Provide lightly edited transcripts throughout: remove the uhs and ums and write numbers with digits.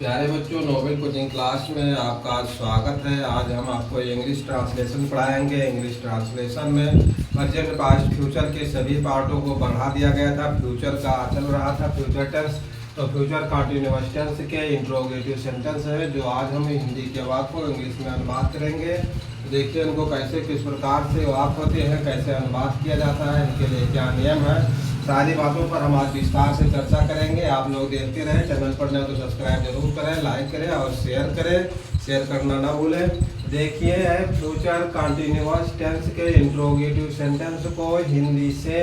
प्यारे बच्चों, Nobel coaching class में आपका आज स्वागत है। आज हम आपको इंग्लिश ट्रांसलेशन पढ़ाएंगे। इंग्लिश ट्रांसलेशन में प्रेजेंट पास्ट फ्यूचर के सभी पार्टों को बढ़ा दिया गया था। फ्यूचर का चल रहा था फ्यूचर टेंस, तो फ्यूचर कंटिन्यूअस टेंस के इंट्रोगेटिव सेंटेंस है जो आज हम हिंदी के वाक्य को इंग्लिश में अनुवाद करेंगे। देखिए उनको कैसे किस प्रकार से वाक्य होते हैं, कैसे अनुवाद किया जाता है, इनके लिए क्या नियम है, सारी बातों पर हम आज विस्तार से चर्चा करेंगे। आप लोग देखते रहें। चैनल पर नए तो सब्सक्राइब जरूर करें, लाइक करें और शेयर करें। शेयर करना ना भूलें। देखिए फ्यूचर कंटिन्यूअस टेंस के इंट्रोगेटिव सेंटेंस को हिंदी से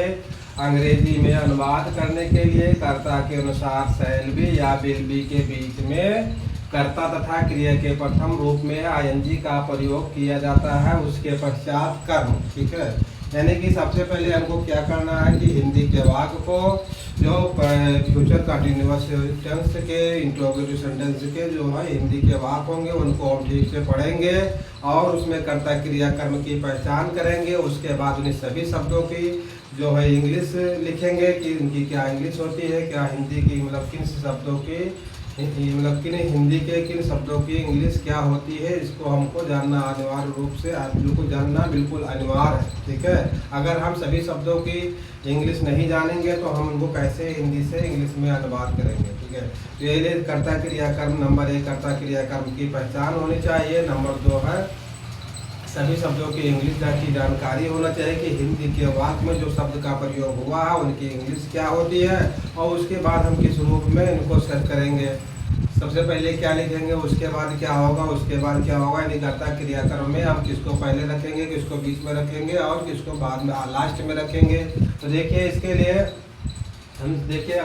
अंग्रेजी में अनुवाद करने के लिए कर्ता के अनुसार शैल बी या विल बी के बीच में कर्ता तथा क्रिया के प्रथम रूप में आईएनजी का प्रयोग किया जाता है, उसके पश्चात कर्म। ठीक है, यानी कि सबसे पहले हमको क्या करना है कि हिंदी के वाक्य को जो फ्यूचर कंटिन्यूअस टेंस के इंट्रोगेटिव सेंटेंस के जो है हिंदी के वाक्य होंगे उनको हम ठीक से पढ़ेंगे और उसमें कर्ता क्रिया कर्म की पहचान करेंगे। उसके बाद उन्हें सभी शब्दों की जो है इंग्लिश लिखेंगे कि उनकी क्या इंग्लिश होती है, क्या हिंदी की मतलब किन शब्दों की मतलब किन हिंदी के किन शब्दों की इंग्लिश क्या होती है, इसको हमको जानना अनिवार्य रूप से आप लोगों को जानना बिल्कुल अनिवार्य है। ठीक है, अगर हम सभी शब्दों की इंग्लिश नहीं जानेंगे तो हम उनको कैसे हिंदी से इंग्लिश में अनुवाद करेंगे। ठीक है, तो ये कर्ता क्रिया कर्म नंबर 1 कर्ता क्रिया कर्म की पहचान होनी चाहिए। नंबर 2 है सभी शब्दों की इंग्लिश की जानकारी होना चाहिए कि हिंदी के वाक्य में जो शब्द का प्रयोग हुआ है उनकी इंग्लिश क्या होती है और उसके बाद हम किस रूप में इनको सेट करेंगे। सबसे पहले क्या लिखेंगे, उसके बाद क्या होगा, उसके बाद क्या होगा, यानी कर्ता क्रियाक्रम में हम किसको पहले रखेंगे, किसको बीच में रखेंगे और किसको बाद में लास्ट में रखेंगे। तो देखिए इसके लिए हम देखिए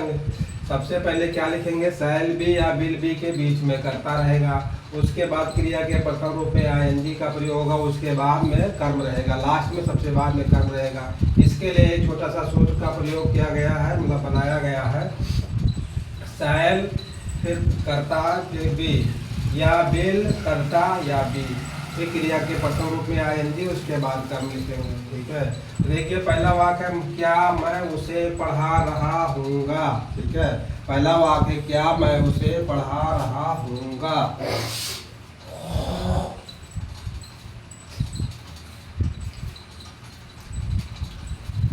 सबसे पहले क्या लिखेंगे, शैल बी या विल बी के बीच में कर्ता रहेगा, उसके बाद क्रिया के प्रथम रूप में आईएनजी का प्रयोग होगा, उसके बाद में कर्म रहेगा, लास्ट में सबसे बाद में कर्म रहेगा। इसके लिए एक छोटा सा सूत्र का प्रयोग किया गया है, मतलब बनाया गया है। शैल फिर कर्ता फिर बी या विल कर्ता या बी, फिर क्रिया के प्रथम रूप में आईएनजी, उसके बाद कर्म लिखेंगे। ठीक है, देखिए पहला वाक्य है क्या मैं उसे पढ़ा रहा हूँगा। ठीक है, पहला वाक्य क्या मैं उसे पढ़ा रहा हूँगा।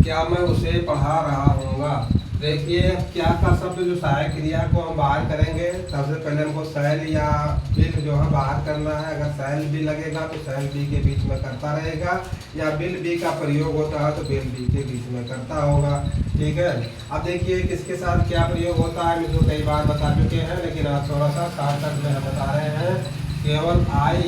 क्या मैं उसे पढ़ा रहा हूँगा। देखिए क्या का शब्द जो सहायक क्रिया को हम बाहर करेंगे, सबसे पहले हमको शैल या विल जो है बाहर करना है। अगर शैल बी लगेगा तो शैल बी के बीच में करता रहेगा, या विल बी का प्रयोग होता है तो विल बी के बीच में करता होगा। ठीक है, अब देखिए किसके साथ क्या प्रयोग होता है, हम तो कई बार बता चुके हैं, लेकिन आज थोड़ा सा सार्थक में हम बता रहे हैं। केवल आई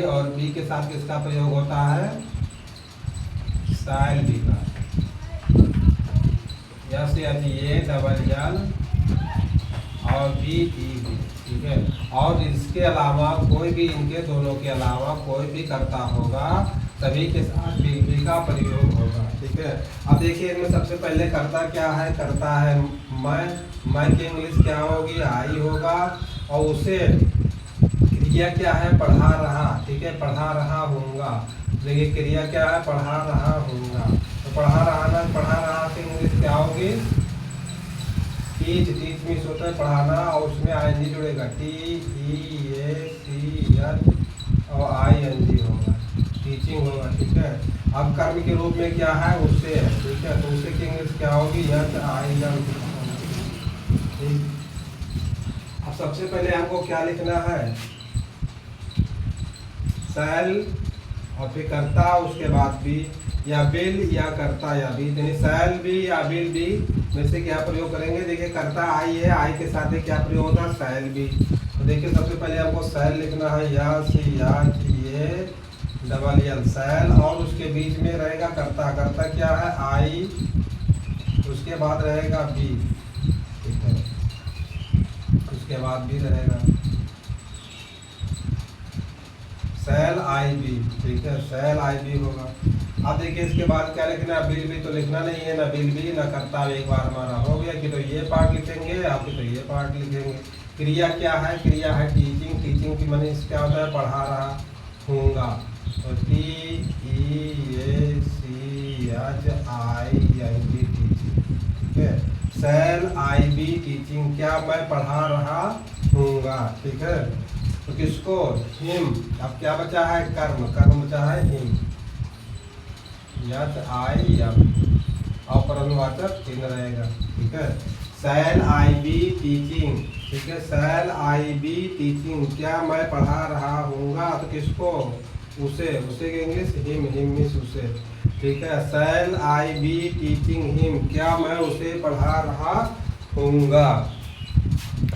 और बी के साथ किसका प्रयोग होता है, शैल बी का, ये डबल एल और बी ई बी। ठीक है, और इसके अलावा कोई भी इनके दोनों के अलावा कोई भी करता होगा सभी के साथ बी बी का प्रयोग होगा। ठीक है, अब देखिए इनमें सबसे पहले करता क्या है, करता है मैं की इंग्लिश क्या होगी, आई होगा, और उसे क्रिया क्या है, पढ़ा रहा। ठीक है, पढ़ा रहा हूँगा। देखिए क्रिया क्या है, पढ़ा रहा हूँगा, तो पढ़ा रहा की इंग्लिश क्या होगी, टीच मीन्स होता है पढ़ाना और उसमें आईएनजी जुड़ेगा, TEACH और आईएनजी होगा, टीचिंग होगा। ठीक है, अब कर्म के रूप में क्या है, उससे है। ठीक है, तो उससे की इंग्लिश क्या होगी, ठीक। अब सबसे पहले हमको क्या लिखना है, शैल और फिर कर्ता, उसके बाद बी या विल या कर्ता या बी, यानी शैल बी या विल बी में से क्या प्रयोग करेंगे। देखिए कर्ता आई है, आई के साथ क्या प्रयोग होता है, शैल बी। तो देखिए सबसे पहले हमको शैल लिखना है, ये डबल एल शैल, और उसके बीच में रहेगा कर्ता। कर्ता क्या है, आई, उसके बाद रहेगा बी। ठीक है, उसके बाद भी रहेगा शैल आई बी। ठीक है, शैल आई बी होगा। अब देखिए इसके बाद क्या लिखना है, विल बी तो लिखना नहीं है, ना विल बी ना करता। एक बार हमारा हो गया कि तो ये पार्ट लिखेंगे या फिर तो ये पार्ट लिखेंगे। क्रिया क्या है, क्रिया है टीचिंग। टीचिंग की माने क्या होता है, पढ़ा रहा हूँगा, तो TEACHING टीचिंग। ठीक है, शैल आई बी टीचिंग, क्या मैं पढ़ा रहा हूँगा, ठीक है। तो किसको, हिम। अब क्या बचा है, कर्म, कर्म बचा है हिम, यत आई यम, और परमावाचक चिन्ह रहेगा, ठीक है। शैल आई बी टीचिंग, ठीक है, शैल आई बी टीचिंग, क्या मैं पढ़ा रहा हूँगा, तो किसको, उसे, उसे के इंग्लिश हिम, हिम मीन्स उसे, ठीक है। शैल आई बी टीचिंग हिम, क्या मैं उसे पढ़ा रहा हूँगा,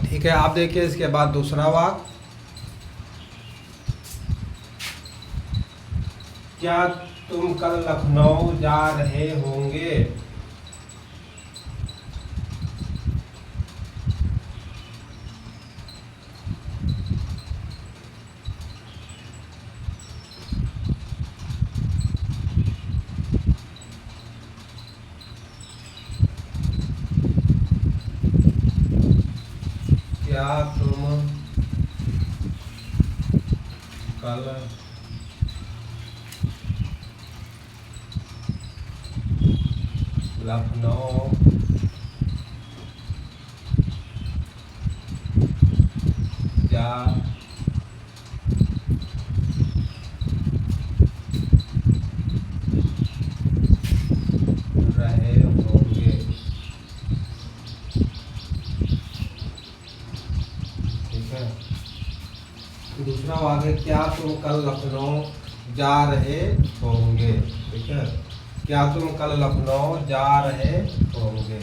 ठीक है। आप देखिए इसके बाद दूसरा वाक्य, क्या तुम कल लखनऊ जा रहे होंगे, क्या तुम कल लखनऊ जा रहे होंगे, ठीक है। दूसरा वाक्य, क्या तुम कल लखनऊ जा रहे होंगे, ठीक है, क्या तुम कल लखनऊ जा रहे होंगे।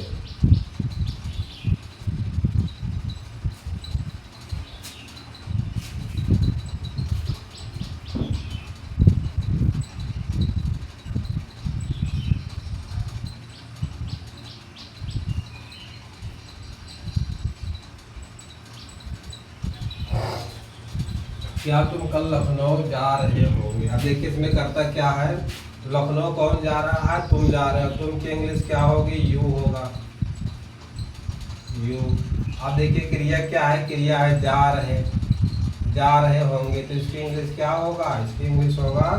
क्या तुम कल लखनऊ जा रहे होंगे। अब देखिए इसमें करता क्या है, लखनऊ कौन जा रहा है, तुम जा रहे हो, तुम की इंग्लिश क्या होगी, यू होगा, यू। अब देखिए क्रिया क्या है, क्रिया है जा रहे होंगे, तो इसकी इंग्लिश क्या होगा, इसकी इंग्लिश होगा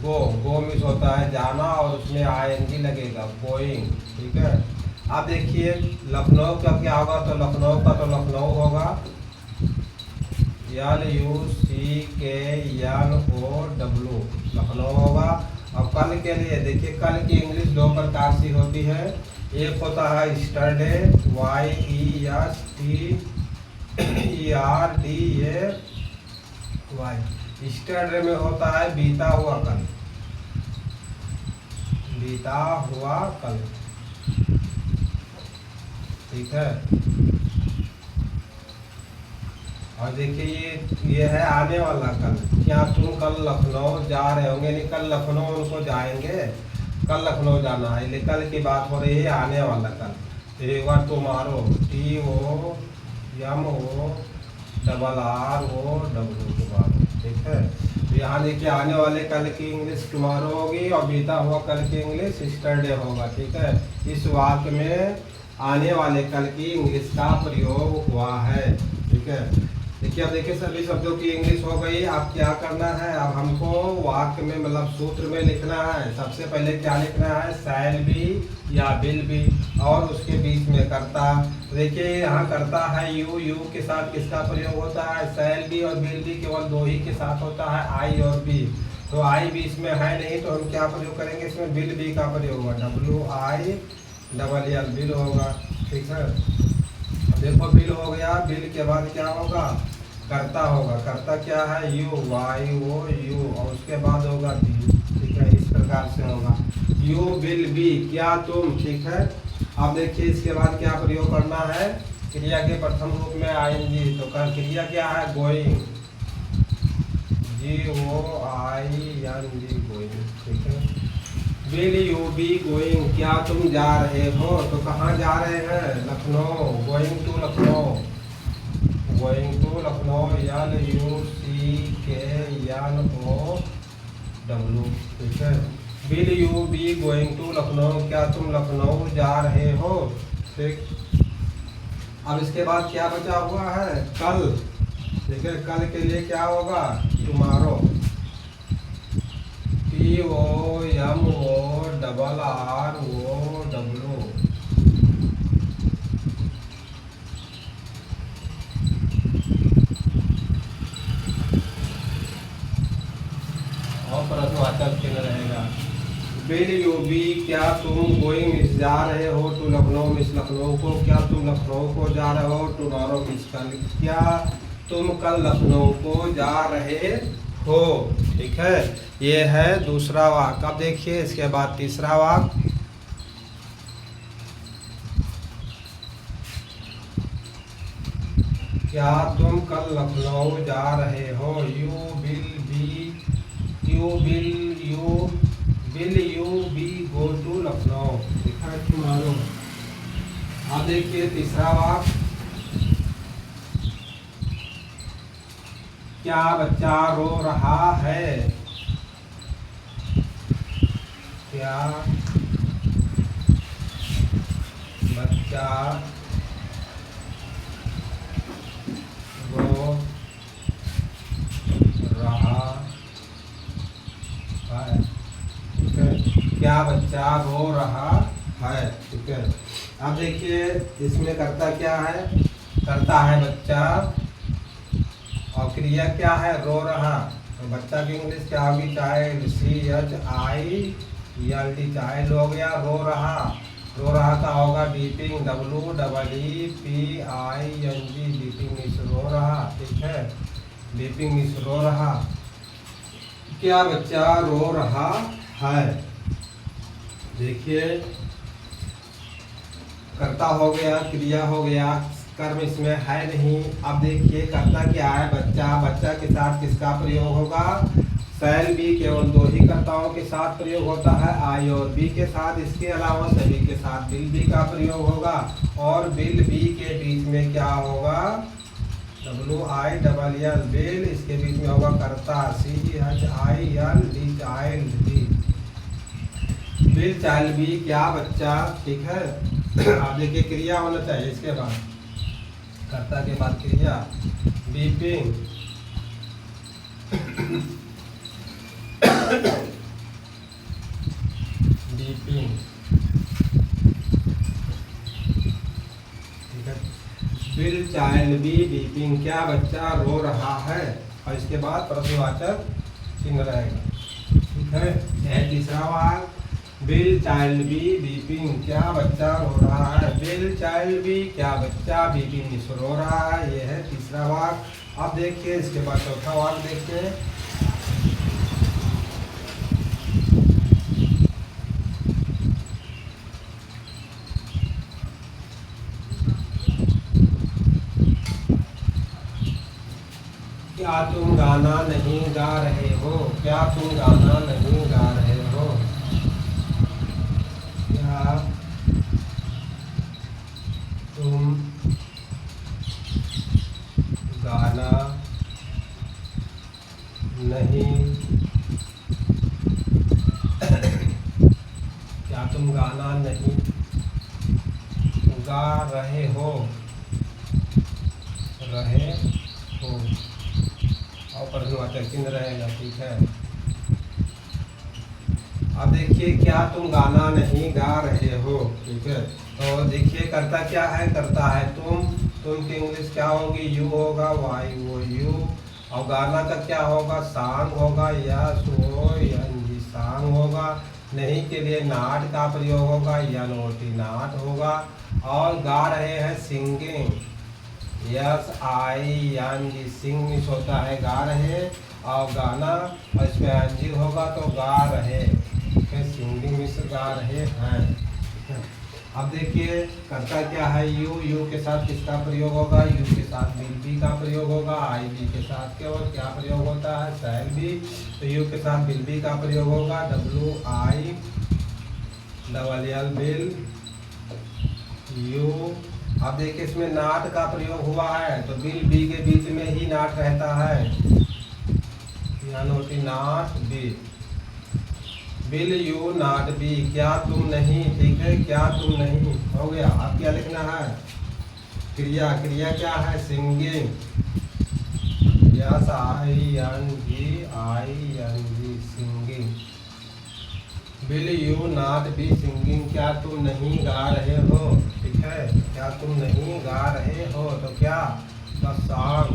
गो, गो मीन्स होता है जाना और उसमें आईएनजी लगेगा, गोइंग, ठीक है। अब देखिए लखनऊ का क्या होगा, तो लखनऊ का तो लखनऊ होगा, LUCKNOW, लखनऊ होगा। और कल के लिए देखिए, कल की इंग्लिश दो प्रकार से होती है, एक होता है स्टरडे, YESTERDAY, स्टरडे में होता है बीता हुआ कल, बीता हुआ कल, ठीक है। और देखिए ये है आने वाला कल, क्या तुम कल लखनऊ जा रहे होंगे, नहीं कल लखनऊ उनको जाएंगे, कल लखनऊ जाना है, लेकिन कल की बात हो रही है, आने वाला कल। तो एक बार तुम्हारो, TOMORROW के बाद, ठीक है। तो यहाँ देखिए आने वाले कल की इंग्लिश टुमारो होगी और बीता हुआ कल की इंग्लिश स्टरडे होगा, ठीक है। इस वाक्य में आने वाले कल की इंग्लिश का प्रयोग हुआ है, ठीक है। देखिए अब देखिए सभी शब्दों की इंग्लिश हो गई। अब क्या करना है, अब हमको वाक्य में मतलब सूत्र में लिखना है। सबसे पहले क्या लिखना है, शैल बी या विल बी, और उसके बीच में करता। देखिए यहाँ करता है यू, यू के साथ किसका प्रयोग होता है, शैल बी और विल बी केवल दो ही के साथ होता है, आई और बी। तो आई बीच में है नहीं, तो हम क्या प्रयोग करेंगे, इसमें विल बी का प्रयोग होगा, WILL विल होगा, ठीक है। देखो बिल हो गया, बिल के बाद क्या होगा, करता होगा, करता क्या है, YOU, और उसके बाद होगा बी, ठीक है। इस प्रकार से होगा, यू विल बी, क्या तुम, ठीक है। अब देखिए इसके बाद क्या प्रयोग करना है, क्रिया के प्रथम रूप में ING, तो क्रिया क्या है, गोइंग, GOING, गोइंग, ठीक है। विल यू बी गोइंग, क्या तुम जा रहे हो, तो कहाँ जा रहे हैं, Lucknow, going to Lucknow, LUCKNOW, ठीक है। Will you be going to Lucknow, क्या तुम लखनऊ जा रहे हो, ठीक। अब इसके बाद क्या बचा हुआ है, कल, ठीक है। कल के लिए क्या होगा, tomorrow, TOMORROW, will you be, क्या तुम गोइंग मिस जा रहे हो टू लखनऊ, मिस लखनऊ को, क्या तुम लखनऊ को जा रहे हो, टुमारो मिस कल, क्या तुम कल लखनऊ को जा रहे हो। ठीक है, ये है दूसरा वाक्य। अब देखिए इसके बाद तीसरा वाक्य, क्या तुम कल लखनऊ जा रहे हो, will you be go to Lucknow. लिखा है तुम्हारो। अब देखिए तीसरा वाक्य, क्या बच्चा रो रहा है, क्या बच्चा रो रहा है। ठीक है, क्या बच्चा रो रहा है। ठीक है, अब देखिए इसमें करता क्या है, करता है बच्चा और क्रिया क्या है, रो रहा। तो बच्चा की इंग्लिश क्या होगी, चाइल्ड, CHILD, चाइल्ड हो गया। रो रहा, रो रहा का होगा बीपिंग, WEEPING, बीपिंग मीन्स रो रहा। ठीक है, बीपिंग मीन्स रो रहा। क्या बच्चा रो रहा है। देखिए कर्ता हो गया, क्रिया हो गया, कर्म इसमें है नहीं। अब देखिए कर्ता क्या है, बच्चा। बच्चा के साथ किसका प्रयोग होगा, शैल बी, केवल दो ही कर्ताओं के साथ प्रयोग होता है, आई और बी के साथ। इसके अलावा सभी के साथ विल बी का प्रयोग होगा। और विल बी के बीच में क्या होगा, WILL, विल। इसके बीच में होगा कर्ता, CHILD, child B, will child B, क्या बच्चा। ठीक है, आप देखिए क्रिया होना चाहिए इसके बाद, कर्ता के बाद क्रिया, बीपिंग, बीपिंग। ठीक है, विल चाइल्ड बी बीपिंग, क्या बच्चा रो रहा है। और इसके बाद प्रश्नवाचक चिन्ह रहेगा। ठीक है, यह तीसरा वाक्य, विल चाइल्ड बी बीपिंग, क्या बच्चा रो रहा है। विल चाइल्ड बी, क्या बच्चा बीपिंग रो रहा है। यह है तीसरा वाक्य। अब देखिए इसके बाद चौथा वाक्य देखते हैं। क्या तुम गाना नहीं गा रहे हो, क्या तुम गाना नहीं गा रहे हो, क्या तुम गाना नहीं क्या तुम गाना नहीं गा रहे हो, और प्रश्नवाचक चिन्ह रहेगा। ठीक है, अब देखिए क्या तुम गाना नहीं गा रहे हो। ठीक है, तो देखिए करता क्या है, करता है तुम की इंग्लिश क्या होगी, यू होगा, YOU। और गाना का क्या होगा, सांग होगा, SONG, सांग होगा। नहीं के लिए नाट का प्रयोग होगा, NOT, नाट होगा। और गा रहे हैं सिंगिंग, SING, सिंग मिस होता है गा रहे। और गाना और इसमें NG होगा तो गा रहे, फिर सिंगिंग मिस गा रहे हैं। अब देखिए करता क्या है, यू के साथ किसका प्रयोग होगा, यू के साथ विल बी का प्रयोग होगा। IB के साथ केवल क्या प्रयोग होता है, शैल बी। तो यू के साथ विल बी का प्रयोग होगा, WILL, विल यू। अब देखिए इसमें नाट का प्रयोग हुआ है, तो विल बी के बीच में ही नाट रहता है, not be. Will you not be, क्या तुम नहीं। ठीक है, क्या तुम नहीं हो गया। अब क्या लिखना है, क्रिया। क्रिया क्या है, singing, SING, singing. Will you not be singing, क्या तुम नहीं गा रहे हो। ठीक है, क्या तुम नहीं गा रहे हो, तो क्या, द सॉन्ग,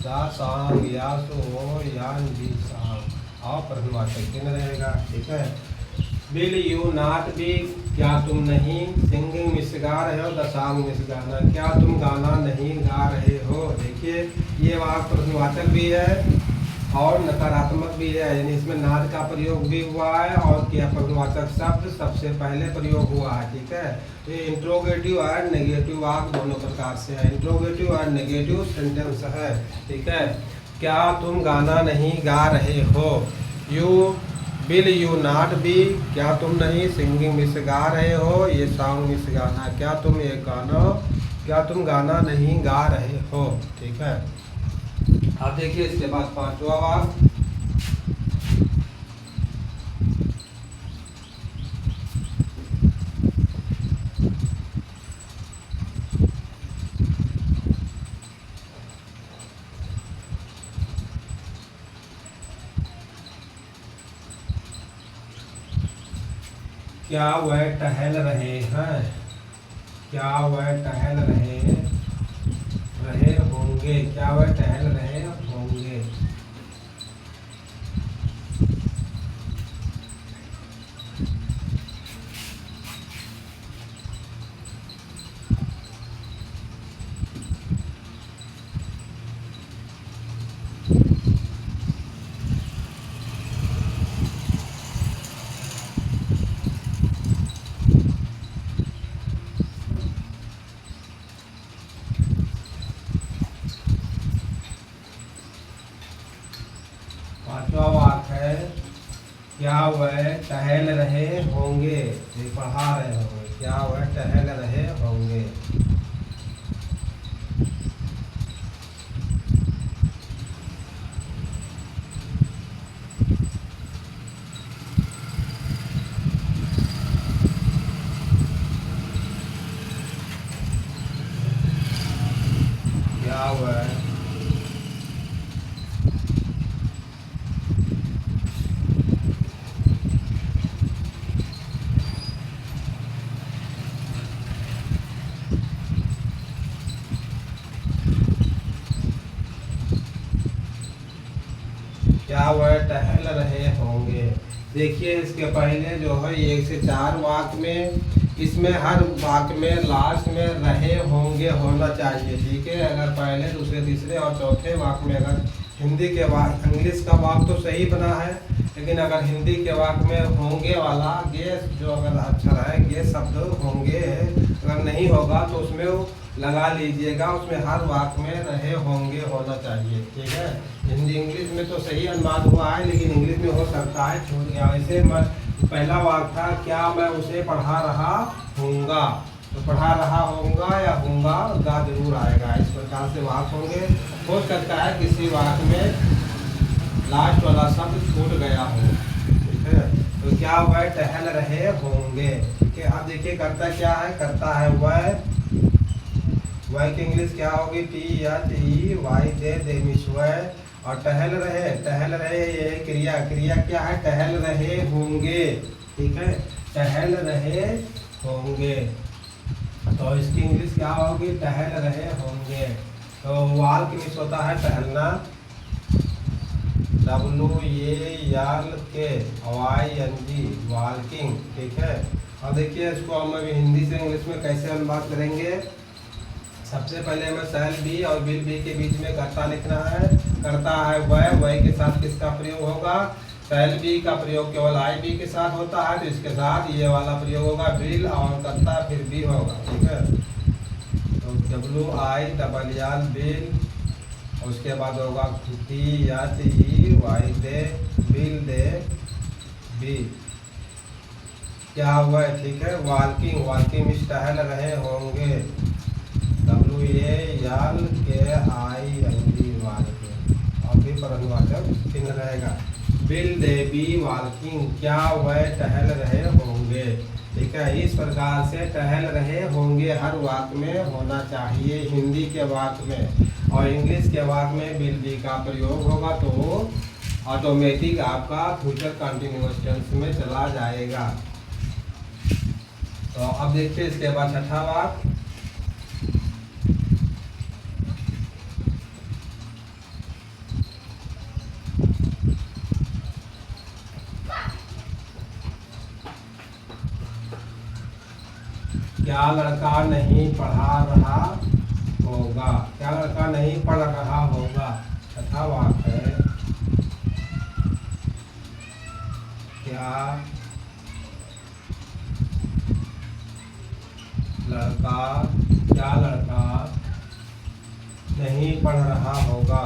SONG, सॉन्ग। और प्रश्नवाचक चिन्ह रहेगा। ठीक है, विल यू नॉट बी, क्या तुम नहीं, सिंगिंग मिस गा रहे हो, द सॉन्ग मिस गाना, क्या तुम गाना नहीं गा रहे हो। देखिए ये वाक्य प्रश्नवाचक भी है और नकारात्मक भी है, यानी इसमें नाद का प्रयोग भी हुआ है और क्या प्रश्नवाचक शब्द सबसे पहले प्रयोग हुआ है। ठीक है, ये इंट्रोगेटिव और नेगेटिव वाक्य दोनों प्रकार से है, इंट्रोगेटिव और नेगेटिव सेंटेंस है। ठीक है, क्या तुम गाना नहीं गा रहे हो, you will you not be, क्या तुम नहीं, सिंगिंग मिस गा रहे हो, ये सॉन्ग मिस गाना, क्या तुम ये गाना, क्या तुम गाना नहीं गा रहे हो। ठीक है, आप देखिए इसके बाद पांचवा वाक्य, क्या वह टहल रहे हैं, क्या वह टहल रहे होंगे, क्या वह टहल रहे होंगे। पांचवा वाक्य है, क्या वह टहल रहे होंगे, ये पढ़ा रहे होंगे, क्या वह टहल रहे होंगे। क्या वह क्या वह टहल रहे होंगे। देखिए इसके पहले जो है 1 से 4 वाक्य में, इसमें हर वाक्य में लास्ट में रहे होंगे होना चाहिए। ठीक है, अगर पहले दूसरे तीसरे और चौथे वाक्य में अगर हिंदी के वाक्य, इंग्लिश का वाक्य तो सही बना है, लेकिन अगर हिंदी के वाक्य में होंगे वाला गे जो अगर अक्षर है, गे शब्द होंगे अगर नहीं होगा तो उसमें वो लगा लीजिएगा, उसमें हर वाक्य में रहे होंगे होना चाहिए। ठीक है, हिंदी इंग्लिश में तो सही अनुवाद हुआ है, लेकिन इंग्लिश में हो सकता है छूट गया। वैसे पहला वाक्य था, क्या मैं उसे पढ़ा रहा हूँगा, तो पढ़ा रहा होगा या होगा, गा जरूर आएगा। इस प्रकार से वाक्य होंगे। हो सकता है किसी वाक्य में लास्ट वाला शब्द छूट गया हो। ठीक है, तो क्या वह टहल रहे होंगे। ठीक है, आप देखिए करता क्या है, करता है वह की इंग्लिश क्या होगी, THEY, दे मिस वह, और टहल रहे ये क्रिया, क्रिया क्या है, टहल रहे होंगे। ठीक है, टहल रहे होंगे, तो इसकी इंग्लिश क्या होगी, टहल रहे होंगे। तो वाल की मिस होता है टहलना, WALK, वॉल्किंग। ठीक है, और देखिए इसको हम अभी हिंदी से इंग्लिश में कैसे अनुवाद करेंगे। सबसे पहले हमें शैल बी और विल बी के बीच में कर्ता लिखना है। करता है वह के साथ किसका प्रयोग होगा, शैल बी का प्रयोग केवल आई बी के साथ होता है, तो इसके साथ ये वाला प्रयोग होगा विल, और करता फिर बी होगा। ठीक है, तो WILL विल, उसके बाद होगा THEY they, will they B, क्या हुआ है। ठीक है, वॉल्किंग, वॉल्किंग में टहल रहे होंगे, WALKING, और भी प्रश्नवाचक चिन्ह रहेगा। विल दे बी वॉल्किंग, क्या वह टहल रहे होंगे। ठीक है, इस प्रकार से टहल रहे होंगे हर वाक्य में होना चाहिए हिंदी के वाक्य में, और इंग्लिश के वाक्य में विल बी का प्रयोग होगा तो ऑटोमेटिक आपका फ्यूचर कंटिन्यूअस टेंस में चला जाएगा। तो अब देखिए इसके बाद छठा वाक्य, क्या लड़का नहीं पढ़ा रहा होगा? क्या लड़का नहीं पढ़ रहा होगा? छठा वाक्य है, क्या लड़का नहीं पढ़ रहा होगा?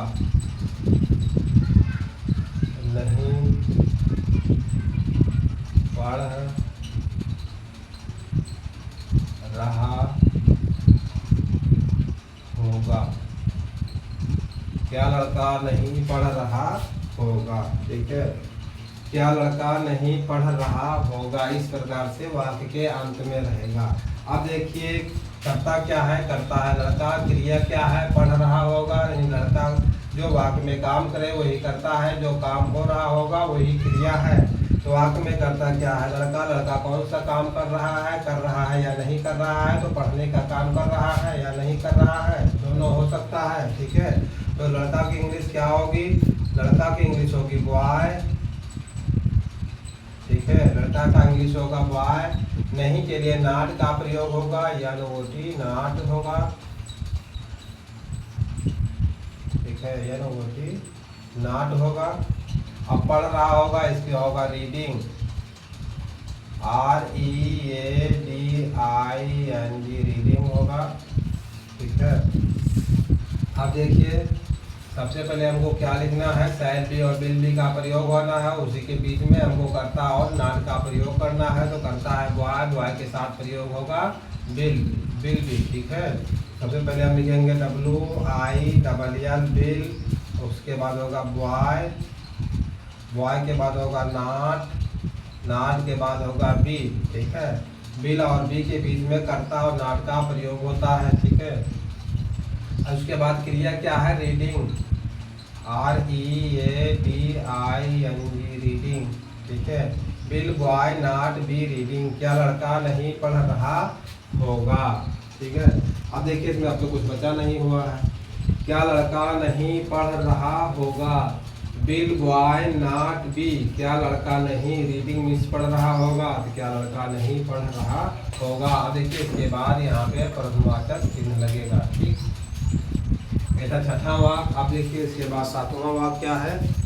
नहीं पढ़ रहा होगा। क्या लड़का नहीं पढ़ रहा होगा? ठीक है, क्या लड़का नहीं पढ़ रहा होगा, इस प्रकार से वाक्य के अंत में रहेगा। अब देखिए कर्ता क्या है? करता है लड़का, क्रिया क्या है? पढ़ रहा होगा। यानी लड़का जो वाक्य में काम करे वही करता है, जो काम हो रहा होगा वही क्रिया है। तो वाक्य में करता क्या है? लड़का। लड़का कौन सा काम कर रहा है? कर रहा है या नहीं कर रहा है? तो पढ़ने का काम कर रहा है या नहीं कर रहा है? दोनों हो सकता है। ठीक है, तो लड़का की इंग्लिश क्या होगी? लड़का की इंग्लिश होगी बॉय। ठीक है, लड़का का इंग्लिश होगा बॉय। नहीं के लिए नॉट का प्रयोग होगा, या नोटी नॉट होगा। ठीक है, या नोटी नॉट होगा। अब पढ़ रहा होगा, इसकी होगा रीडिंग, READING, रीडिंग होगा। ठीक है, अब देखिए सबसे पहले हमको क्या लिखना है? शैल बी और विल बी का प्रयोग होना है, उसी के बीच में हमको करता और नॉट का प्रयोग करना है। तो करता है बॉय, बॉय के साथ प्रयोग होगा विल बी। ठीक है, सबसे पहले हम लिखेंगे WILL विल, उसके बाद होगा बॉय, बॉय के बाद होगा नॉट, नॉट के बाद होगा बी। ठीक है, विल और बी के बीच में करता और नॉट का प्रयोग होता है। ठीक है, उसके बाद क्रिया क्या है? Reading, READING, reading. ठीक है, will boy not be reading, क्या लड़का नहीं पढ़ रहा होगा? ठीक है, अब देखिए इसमें अब तो कुछ बचा नहीं हुआ है। क्या लड़का नहीं पढ़ रहा होगा? विल बॉय नॉट बी, क्या लड़का नहीं रीडिंग मीन्स पढ़ रहा होगा, तो क्या लड़का नहीं पढ़ रहा होगा। अब देखिए इसके बाद यहाँ पे प्रश्नवाचक चिन्ह लगेगा। ठीक, ऐसा छठा वाक्य। अब देखिए इसके बाद सातवां वाक्य क्या है?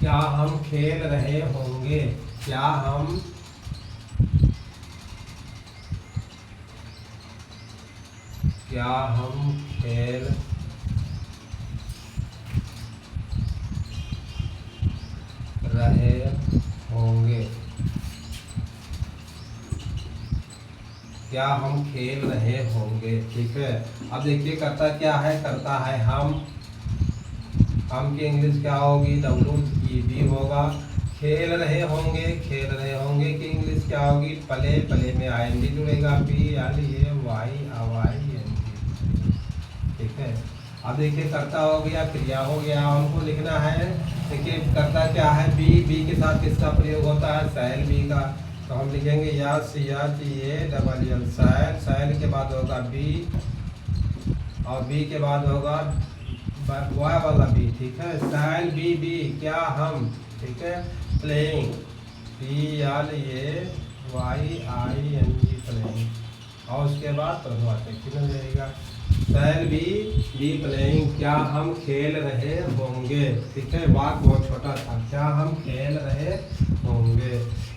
क्या हम खेल रहे होंगे? क्या हम खेल रहे होंगे? क्या हम खेल रहे होंगे? ठीक है, अब देखिए करता क्या है? करता है हम की इंग्लिश क्या होगी? WEB होगा। खेल रहे होंगे, खेल रहे होंगे की इंग्लिश क्या होगी? प्ले, प्ले में ING जुड़ेगा, PLAYING। ठीक है, अब देखिए करता हो गया, क्रिया हो गया, हमको लिखना है। देखिए करता क्या है? बी के साथ किसका प्रयोग होता है? शैल बी का। तो हम लिखेंगे SHALL, शैल के बाद होगा बी, और बी के बाद होगा बॉय वाला बी। ठीक है, शैल बी, क्या हम। ठीक है, प्लेइंग, PLAYING, प्लेइंग, और उसके बाद प्रश्नवाचक चिन्ह रहेगा। शैल बी प्लेइंग, क्या हम खेल रहे होंगे। ठीक है, वाक्य बहुत छोटा था, क्या हम खेल रहे होंगे।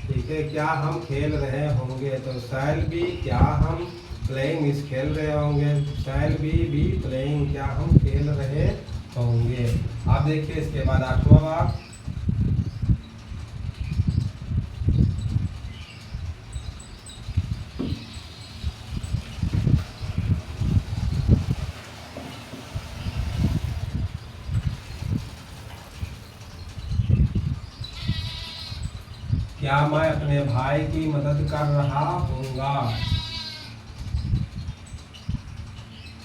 ठीक है, क्या हम खेल रहे होंगे, तो शैल बी, क्या हम प्लेइंग इस खेल रहे होंगे। शैल बी प्लेइंग, क्या हम खेल रहे होंगे। अब देखिए इसके बाद आठवां वाक्य। क्या मैं अपने भाई की मदद कर रहा हूँगा।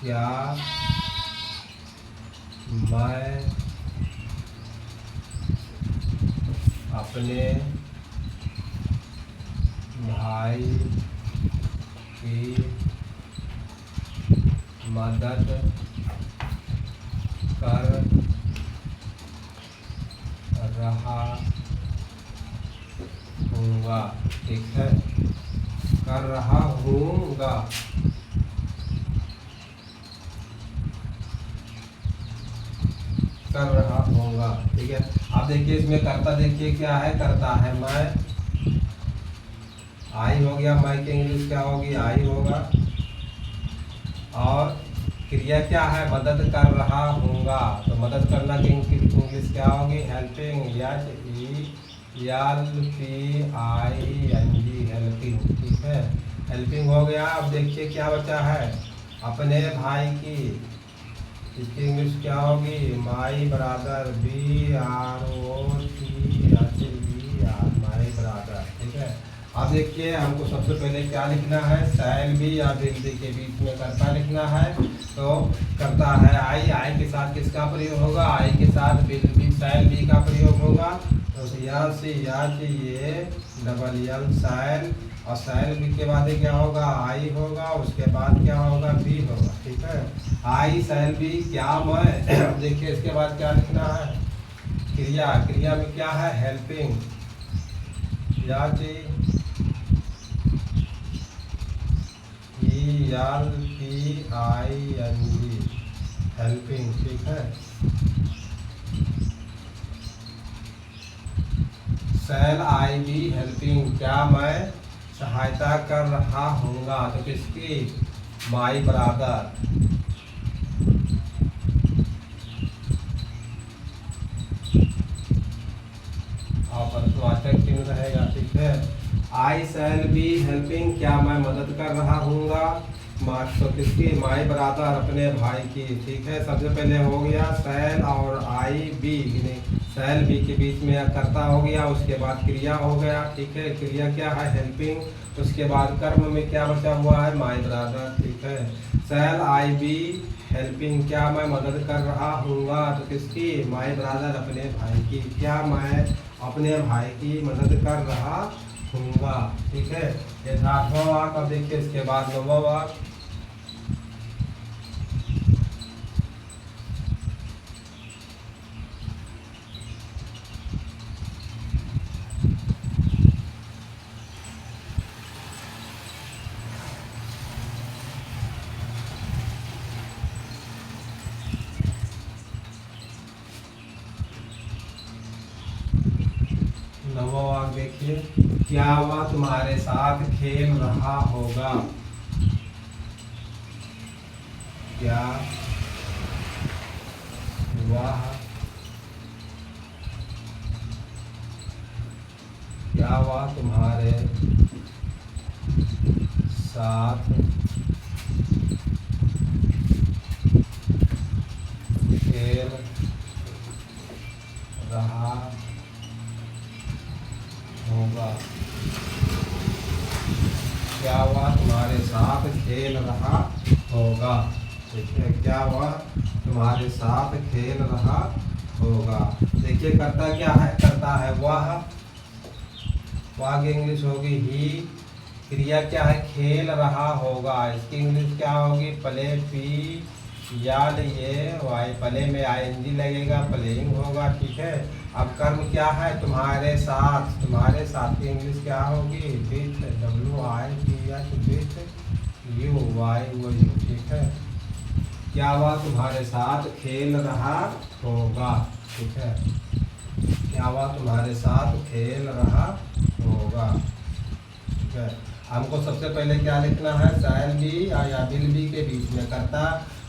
क्या मैं अपने भाई की मदद कर रहा हूँगा। ठीक है, कर रहा हूँगा। कर रहा हूँगा। ठीक है, अब देखिए इसमें करता, देखिए क्या है, करता है मैं, आई हो गया, मैं की इंग्लिश क्या होगी, आई होगा। और क्रिया क्या है, मदद कर रहा हूँगा, तो मदद करना की इंग्लिश क्या होगी, हेल्पिंग, HELPING, हेल्पिंग। ठीक है, हेल्पिंग हो गया। अब देखिए क्या बचा है, अपने भाई की, इसकी इंग्लिश क्या होगी, my brother, BROTHER, my brother. ठीक है, अब देखिए हमको सबसे पहले क्या लिखना है, शैल बी या विल बी के बीच में करता लिखना है। तो करता है आई के साथ किसका प्रयोग होगा, आई के साथ विल बी, शैल बी का प्रयोग होगा। तो ये डबल यल शैल, और शैल बी के बाद क्या होगा, आई होगा, उसके बाद क्या होगा, बी होगा। ठीक है, आई शैल बी क्या मैं देखिए इसके बाद क्या लिखना है, क्रिया, क्रिया में क्या है, हेल्पिंग, HELPING, हेल्पिंग। ठीक है, शैल आई बी हेल्पिंग, क्या मैं सहायता कर रहा हूँगा, तो किसकी, माई ब्रदर। और प्रश्नवाचक चिन्ह रहेगा। ठीक है, आई शैल बी हेल्पिंग, क्या मैं मदद कर रहा हूँगा, तो किसकी, माई ब्रदर, अपने भाई की। ठीक है, सबसे पहले हो गया शैल और आई बी, शैल बी के बीच में कर्ता हो गया, उसके बाद क्रिया हो गया। ठीक है, क्रिया क्या है, हेल्पिंग, उसके बाद कर्म में क्या बचा हुआ है, माई ब्रदर। ठीक है, शैल आई बी हेल्पिंग, क्या मैं मदद कर रहा हूँगा, तो किसकी, माई ब्रदर, अपने भाई की, क्या मैं अपने भाई की मदद कर रहा हूँगा। ठीक है, ये 8वां वाक्य। अब देखिए इसके बाद 9वां वाक्य, देखिए, क्या वह तुम्हारे साथ खेल रहा होगा, क्या वह तुम्हारे साथ खेल रहा होगा, क्या वह तुम्हारे साथ खेल रहा होगा। ठीक है, क्या वह तुम्हारे साथ खेल रहा होगा। देखिए करता क्या है, करता है वह की इंग्लिश होगी ही, क्रिया क्या है, खेल रहा होगा, इसकी इंग्लिश क्या होगी, प्ले, PLAY, प्ले में ING लगेगा, प्लेइंग होगा। ठीक है, अब कर्म क्या है, तुम्हारे साथ, तुम्हारे साथ की इंग्लिश क्या होगी, विथ, WITH, ठीक है, क्या वह तुम्हारे साथ खेल रहा होगा। ठीक है, क्या वह तुम्हारे साथ खेल रहा होगा। ठीक है, हमको सबसे पहले क्या लिखना है, शैल बी या विल बी के बीच में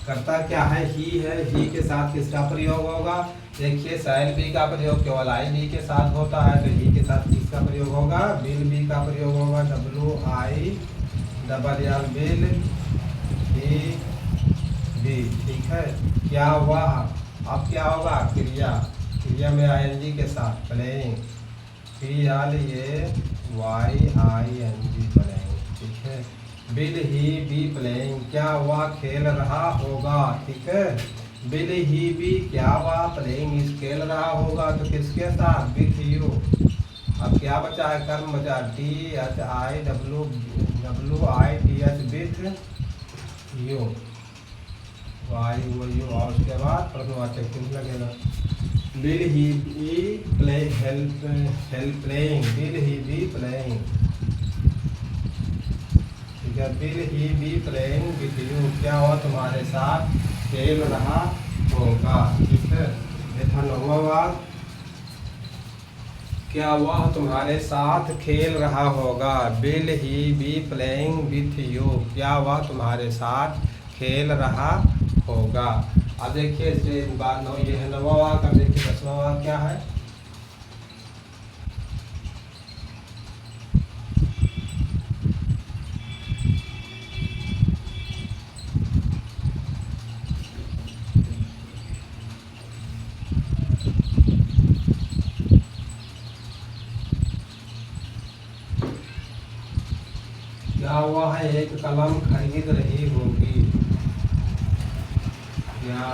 करता क्या है, ही है, ही के साथ किसका प्रयोग होगा, देखिए शैल बी का प्रयोग केवल आई बी के साथ होता है, तो ही के साथ किसका प्रयोग होगा, विल बी का प्रयोग होगा, WILL, विल बी। ठीक है, क्या हुआ, अब क्या होगा, क्रिया में ING के साथ, प्लेइंग, PLAYING, प्लेइंग। ठीक है, विल ही बी प्लेइंग, क्या वह खेल रहा होगा। ठीक है, विल ही बी, क्या वह प्लेइंग खेल रहा होगा, तो किसके साथ, विथ यू। क्या बचा है, कर्म बचा, THIWWITH with you, Y O U, और उसके बाद प्रश्नवाचक चिन्ह लगेगा। Will he be play help playing, will he be playing, ठीक है। Will he be playing with you, क्या वह तुम्हारे साथ खेल रहा होगा, ठीक है। धन्यवाद, क्या वह तुम्हारे साथ खेल रहा होगा। Will he be playing with you, क्या वह तुम्हारे साथ खेल रहा होगा। अब देखिए इसके बाद ये है 9वां वाक्य। अब देखिए 10वां वाक्य क्या है। क्या हुआ है, एक कलम खरीद रही होगी, क्या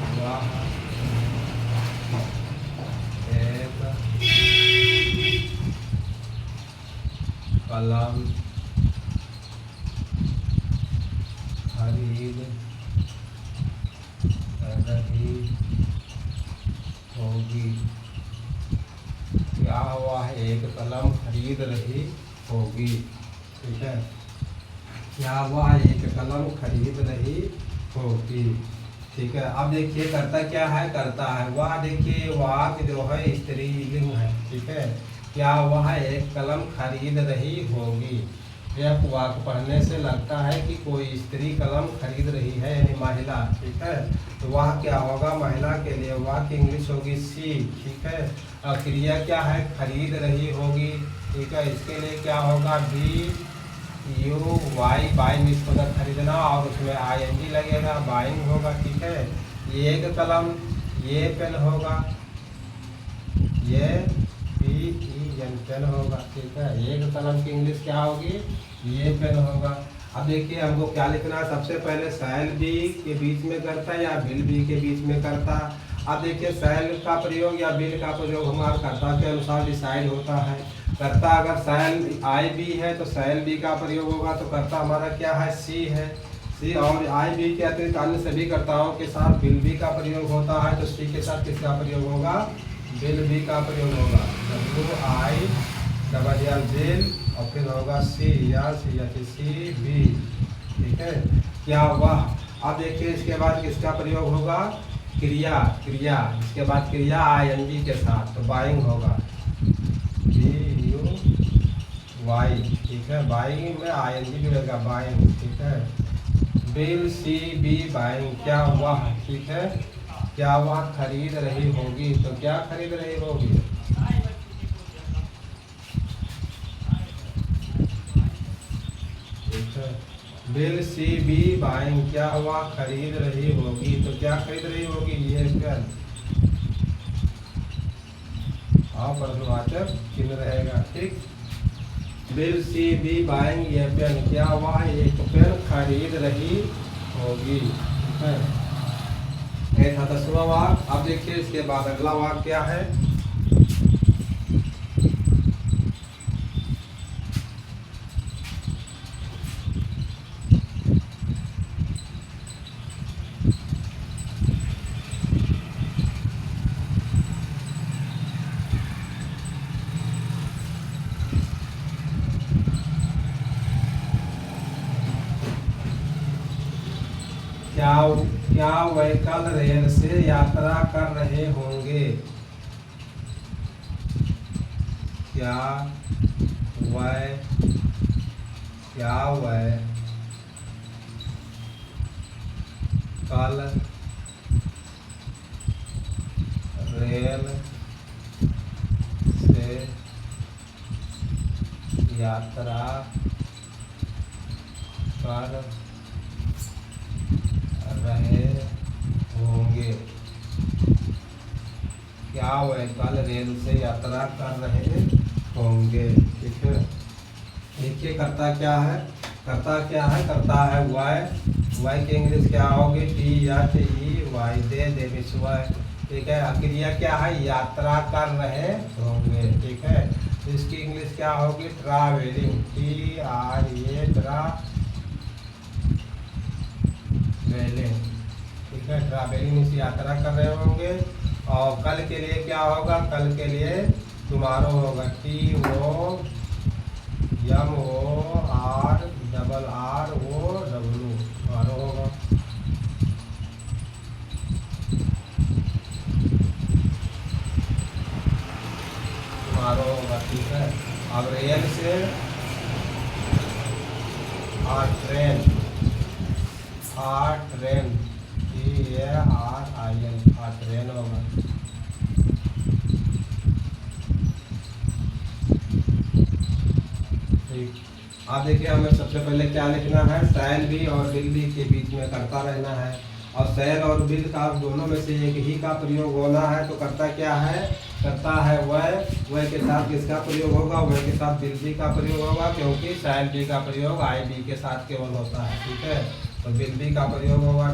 हुआ एक कलम खरीद रही होगी, क्या हुआ है, एक कलम खरीद रही होगी, ठीक है। क्या हुआ है, एक कलम खरीद रही होगी, ठीक है। अब देखिए करता क्या है, करता है वह, देखिए वाक्य जो है स्त्रीलिंग है, ठीक है। क्या वह एक कलम खरीद रही होगी, यह वाक्य पढ़ने से लगता है कि कोई स्त्री कलम खरीद रही है, यानी महिला, ठीक है। तो वह क्या होगा, महिला के लिए वाक्य इंग्लिश होगी सी, ठीक है। और क्रिया क्या है, खरीद रही होगी, ठीक है। इसके लिए क्या होगा, BUY, बाइंग, इसको खरीदना, और उसमें ING लगेगा, बाइंग होगा, ठीक है। ये एक कलम, ये पेन होगा, ये PEN पेन होगा, ठीक है। एक कलम की इंग्लिश क्या होगी, ये पेन होगा। अब देखिए हमको क्या लिखना है, सबसे पहले शैल बी के बीच में करता है या विल बी के बीच में करता। अब देखिए शैल का प्रयोग या विल का प्रयोग हमारा कर्ता के अनुसार डिसाइड होता है। कर्ता अगर शैल IB है तो शैल बी का प्रयोग होगा, तो कर्ता हमारा क्या है, सी है, सी। और IB के अतिरिक्त अन्य सभी कर्ताओं के साथ विल बी का प्रयोग होता है, तो सी के साथ किसका प्रयोग होगा, विल बी का प्रयोग होगा, WILL विल, और फिर होगा सी या सी बी, ठीक है। क्या हुआ, अब देखिए इसके बाद किसका प्रयोग होगा, क्रिया, क्रिया, इसके बाद क्रिया ING के साथ, तो बाइंग होगा, BUY, ठीक है। बाइंग में ING भी रहेगा, बाइंग, ठीक है। विल सी बी बाइंग, क्या हुआ, ठीक है। क्या वह खरीद रही होगी, तो क्या खरीद रही होगी, ठीक है। विल सी बी बाइंग, क्या हुआ, खरीद रही होगी, तो क्या खरीद रही होगी, ये पेन, और प्रश्नवाचक चिन्ह रहेगा, ठीक। विल सी बी बाइंग, ये पेन, क्या हुआ, एक पेन खरीद रही होगी, ठीक है। ये था 10वां वाक्य। अब देखिए इसके बाद अगला वाक्य क्या है। क्या वह कल रेल से यात्रा कर रहे होंगे, क्या वह कल रेल से यात्रा कर रहे होंगे, क्या वह कल रेल से यात्रा कर रहे होंगे, ठीक है। देखिए करता क्या है, करता है वाई, वाई की इंग्लिश क्या होगी, THEY, दे विश्वय, ठीक है। क्रिया क्या है? यात्रा कर रहे होंगे। ठीक है, तो इसकी इंग्लिश क्या होगी? Travelling, TRA travelling. ठीक है, ट्रैवलिंग इस यात्रा कर रहे होंगे। और कल के लिए क्या होगा? कल के लिए टुमारो होगा, TOMORROW, टुमारो होगा। टुमारो होगा। ठीक है, अब रेल से ट्रेन, ट्रेन, TARIN, ट्रेन होगा। ठीक, आप देखिए हमें सबसे पहले क्या लिखना है? शैल बी और विल बी के बीच में करता रहना है, और शैल और विल का दोनों में से एक ही का प्रयोग होना है। तो करता क्या है? करता है वह के साथ किसका प्रयोग होगा? वह के साथ विल बी का प्रयोग होगा, क्योंकि शैल बी का प्रयोग आई बी के साथ केवल होता है। ठीक है, तो विल बी का प्रयोग होगा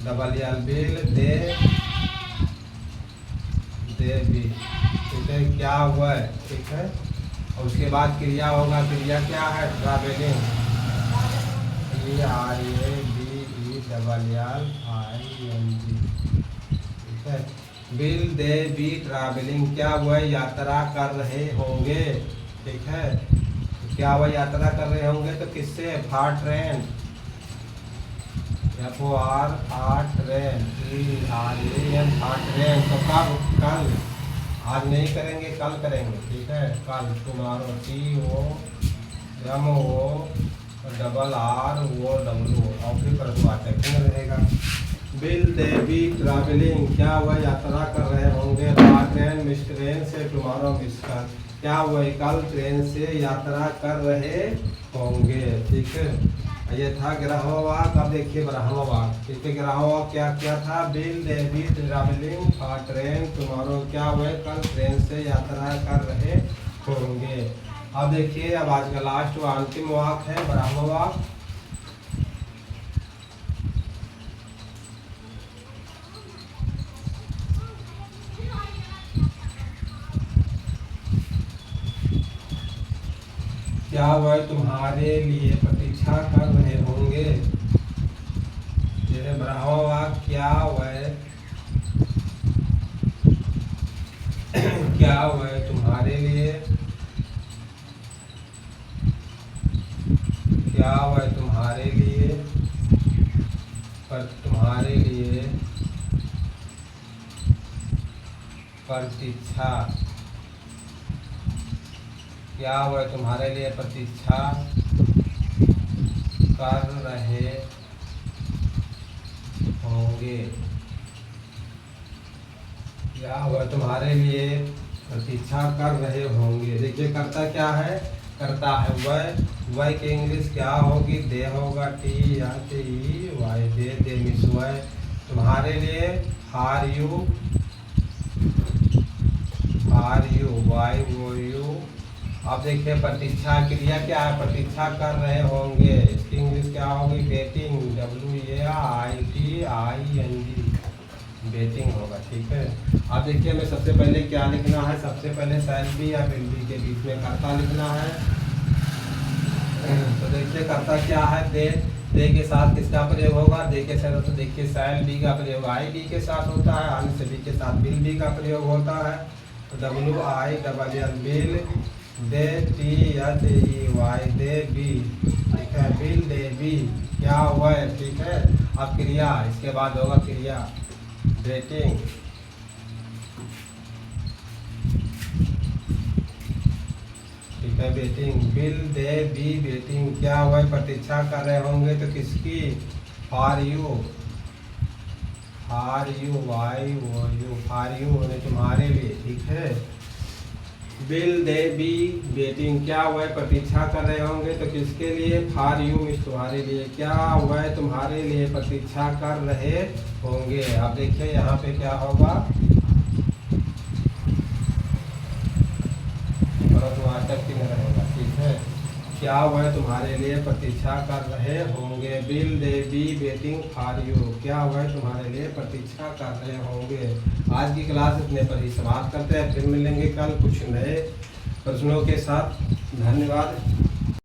WILL, विल, दे बी। ठीक है, क्या हुआ है? ठीक है, और उसके बाद क्रिया होगा। क्रिया क्या है? Travelling, TRAVELLING। ठीक है, विल दे बी ट्रैवलिंग, क्या हुआ? यात्रा कर रहे होंगे। ठीक है, तो क्या हुआ? यात्रा कर रहे होंगे, तो किससे? For train, FOR train, TRAN, for train. तो कब? कल, आज नहीं करेंगे, कल करेंगे। ठीक है, कल टुमारो, TOMORROW, और फिर परसों रहेगा। विल दे बी ट्रैवलिंग, क्या हुआ? यात्रा कर रहे होंगे। बाय ट्रेन, मिस ट्रेन से, टुमारो मिस कर, क्या हुआ? कल ट्रेन से यात्रा कर रहे होंगे। ठीक है, ये था ग्राह्य वाक्य। अब देखिए ब्राह्मण वाक्य। ठीक है, ग्राह्य वाक्य क्या क्या था? Will they be travelling for train tomorrow, क्या हुआ? कल ट्रेन से यात्रा कर रहे होंगे। अब देखिए, अब आज का लास्ट व अंतिम वाक्य है ब्राह्मण वाक्य। क्या वह तुम्हारे लिए प्रतीक्षा कर रहे होंगे? जैसे ब्राह्मण वाक्य, क्या वह तुम्हारे लिए, क्या वह तुम्हारे लिए प्रतीक्षा, क्या वह तुम्हारे लिए प्रतीक्षा कर रहे होंगे? क्या वह तुम्हारे लिए प्रतीक्षा कर रहे होंगे? देखिए, करता क्या है? करता है वह की इंग्लिश क्या होगी? दे होगा, TRAY, दे मिस वह। तुम्हारे लिए फॉर यू, YOU। अब देखिए, प्रतीक्षा क्रिया क्या है? प्रतीक्षा कर रहे होंगे, इसकी इंग्लिश क्या होगी? वेटिंग, WAITING, वेटिंग होगा। ठीक है, अब देखिए हमें सबसे पहले क्या लिखना है? सबसे पहले शैल बी या विल बी के बीच में कर्ता लिखना है। तो देखिए, कर्ता क्या है? दे के साथ किसका प्रयोग होगा? दे के साथ, तो देखिए शैल बी का प्रयोग आई बी के साथ होता है, अन्य सभी के साथ विल बी का प्रयोग होता है। तो WILL, will, they, THEY, they B. ठीक है, विल दे बी, क्या हुआ है? ठीक है, अब क्रिया, इसके बाद होगा क्रिया वेटिंग। ठीक है, waiting, will they be waiting, क्या हुआ? प्रतीक्षा कर रहे होंगे, तो किसकी? For you, YOU, for you होने तुम्हारे लिए। ठीक है, विल दे बी वेटिंग, क्या हुआ? प्रतीक्षा कर रहे होंगे, तो किसके लिए? फॉर यू मिस तुम्हारे लिए, क्या हुआ? तुम्हारे लिए प्रतीक्षा कर रहे होंगे। अब देखिए यहाँ पे क्या होगा? रहेगा। ठीक है, क्या वह तुम्हारे लिए प्रतीक्षा कर रहे होंगे। Will they be waiting for you. क्या वह तुम्हारे लिए प्रतीक्षा कर रहे होंगे। आज की क्लास इतने पर ही समाप्त करते हैं, फिर मिलेंगे कल कुछ नए प्रश्नों के साथ। धन्यवाद।